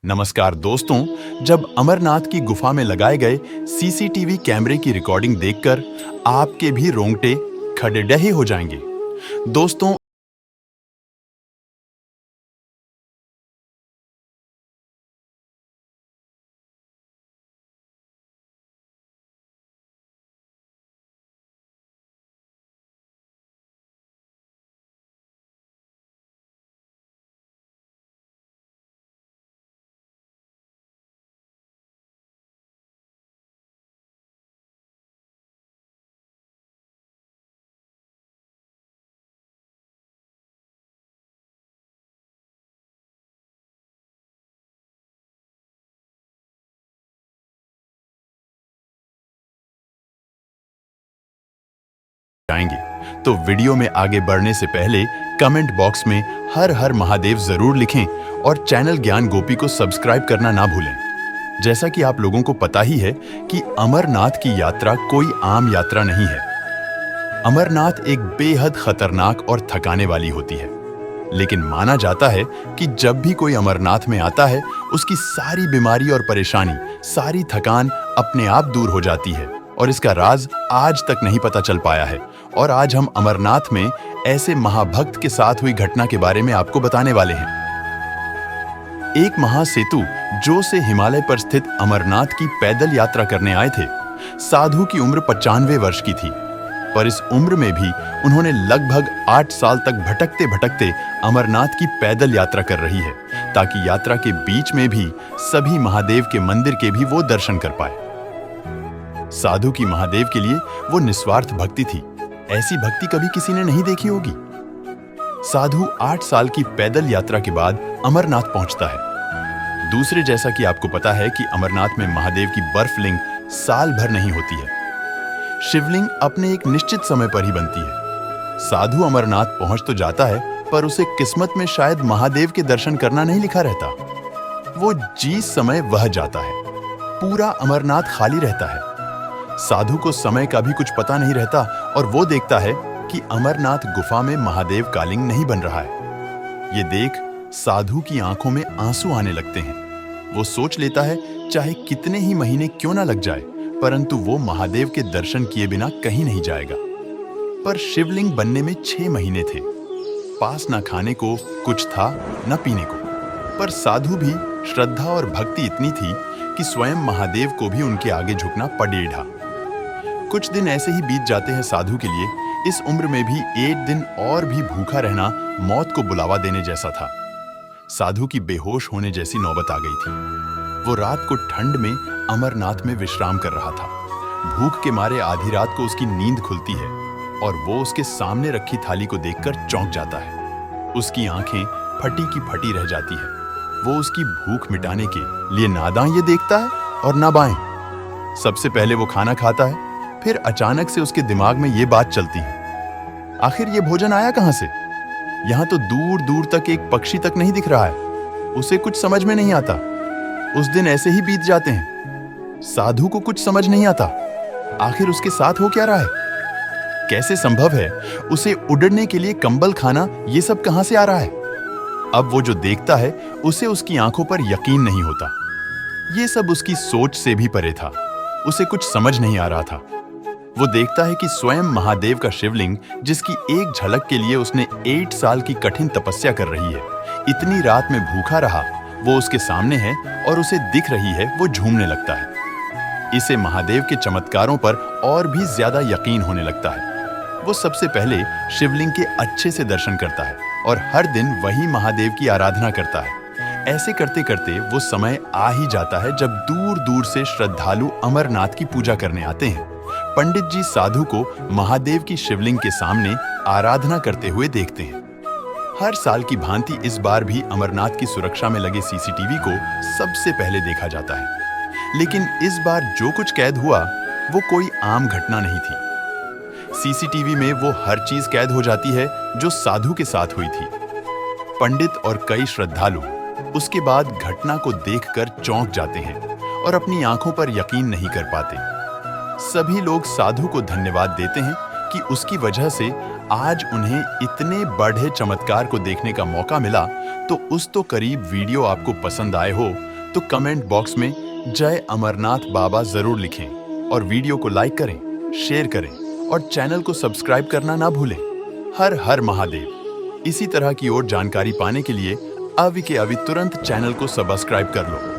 नमस्कार दोस्तों, जब अमरनाथ की गुफा में लगाए गए सीसीटीवी कैमरे की रिकॉर्डिंग देखकर आपके भी रोंगटे खड़े हो जाएंगे। दोस्तों, जाएंगे तो वीडियो में आगे बढ़ने से पहले कमेंट बॉक्स में हर हर महादेव जरूर लिखें और चैनल ज्ञान गोपी को सब्सक्राइब करना ना भूलें। जैसा कि आप लोगों को पता ही है कि अमरनाथ की यात्रा कोई आम यात्रा नहीं है। अमरनाथ एक बेहद खतरनाक और थकाने वाली होती है, लेकिन माना जाता है कि जब भी कोई अमरनाथ में आता है उसकी सारी बीमारी और परेशानी, सारी थकान अपने आप दूर हो जाती है और इसका राज आज तक नहीं पता चल पाया है। और आज हम अमरनाथ में ऐसे महाभक्त के साथ हुई घटना के बारे में आपको बताने वाले हैं। एक महासेतु जो से हिमालय पर स्थित अमरनाथ की पैदल यात्रा करने आए थे। साधु की उम्र 95 वर्ष की थी, पर इस उम्र में भी उन्होंने लगभग 8 साल तक भटकते भटकते अमरनाथ की पैदल यात्रा कर रही है, ताकि यात्रा के बीच में भी सभी महादेव के मंदिर के भी वो दर्शन कर पाए। साधु की महादेव के लिए वो निस्वार्थ भक्ति थी। ऐसी भक्ति कभी किसी ने नहीं देखी होगी। साधु 8 साल की पैदल यात्रा के बाद अमरनाथ पहुंचता है। दूसरे, जैसा कि आपको पता है कि अमरनाथ में महादेव की बर्फलिंग साल भर नहीं होती है। शिवलिंग अपने एक निश्चित समय पर ही बनती है। साधु अमरनाथ पहुंच तो जाता है, पर उसे किस्मत में शायद महादेव के दर्शन करना नहीं लिखा रहता। वो जिस समय वह जाता है, पूरा अमरनाथ खाली रहता है। साधु को समय का भी कुछ पता नहीं रहता और वो देखता है कि अमरनाथ गुफा में महादेव का लिंग नहीं बन रहा है। ये देख साधु की आंखों में आंसू आने लगते हैं। वो सोच लेता है चाहे कितने ही महीने क्यों ना लग जाए, परंतु वो महादेव के दर्शन किए बिना कहीं नहीं जाएगा। पर शिवलिंग बनने में 6 महीने थे। पास ना खाने को कुछ था, न पीने को। पर साधु भी श्रद्धा और भक्ति इतनी थी कि स्वयं महादेव को भी उनके आगे झुकना पड़ेगा। कुछ दिन ऐसे ही बीत जाते हैं साधु के लिए। इस उम्र में भी 1 दिन और भी भूखा रहना मौत को बुलावा देने जैसा था। साधु की बेहोश होने जैसी नौबत आ गई थी। वो रात को ठंड में अमरनाथ में विश्राम कर रहा था। भूख के मारे आधी रात को उसकी नींद खुलती है और वो उसके सामने रखी थाली को देखकर चौंक जाता है। उसकी आंखें फटी की फटी रह जाती है। वो उसकी भूख मिटाने के लिए ना दाएं ये देखता है और ना बाएं। सबसे पहले वो खाना खाता है, फिर अचानक से उसके दिमाग में ये बात चलती है, आखिर ये भोजन आया कहां से? यहां तो दूर दूर तक एक पक्षी तक नहीं दिख रहा है। उसे कुछ समझ में नहीं आता। उस दिन ऐसे ही बीत जाते हैं। साधु को कुछ समझ नहीं आता, आखिर उसके साथ हो क्या रहा है? कैसे संभव है उसे उड़ने के लिए कंबल खाना, ये सब कहां से आ रहा है? अब वो जो देखता है उसे उसकी आंखों पर यकीन नहीं होता। ये सब उसकी सोच से भी परे था। उसे कुछ समझ नहीं आ रहा था। वो देखता है कि स्वयं महादेव का शिवलिंग, जिसकी एक झलक के लिए उसने 8 साल की कठिन तपस्या कर रही है, इतनी रात में भूखा रहा, वो उसके सामने है और उसे दिख रही है। वो झूमने लगता है। इसे महादेव के चमत्कारों पर और भी ज्यादा यकीन होने लगता है। वो सबसे पहले शिवलिंग के अच्छे से दर्शन करता है और हर दिन वही महादेव की आराधना करता है। ऐसे करते करते वो समय आ ही जाता है जब दूर दूर से श्रद्धालु अमरनाथ की पूजा करने आते हैं। पंडित जी साधु को महादेव की शिवलिंग के सामने आराधना करते हुए देखते हैं। हर साल की भांति इस बार भी अमरनाथ की सुरक्षा में लगे सीसीटीवी को सबसे पहले देखा जाता है। लेकिन इस बार जो कुछ कैद हुआ वो कोई आम घटना नहीं थी। सीसीटीवी में वो हर चीज कैद हो जाती है जो साधु के साथ हुई थी। पंडित और कई श्रद्धालु उसके बाद घटना को देखकर चौंक जाते हैं और अपनी आंखों पर यकीन नहीं कर पाते। सभी लोग साधु को धन्यवाद देते हैं कि उसकी वजह से आज उन्हें इतने बड़े चमत्कार को देखने का मौका मिला। तो करीब वीडियो आपको पसंद आए हो तो कमेंट बॉक्स में जय अमरनाथ बाबा जरूर लिखें और वीडियो को लाइक करें, शेयर करें और चैनल को सब्सक्राइब करना ना भूलें। हर हर महादेव। इसी तरह की और जानकारी पाने के लिए अभी के अभी तुरंत चैनल को सब्सक्राइब कर लो।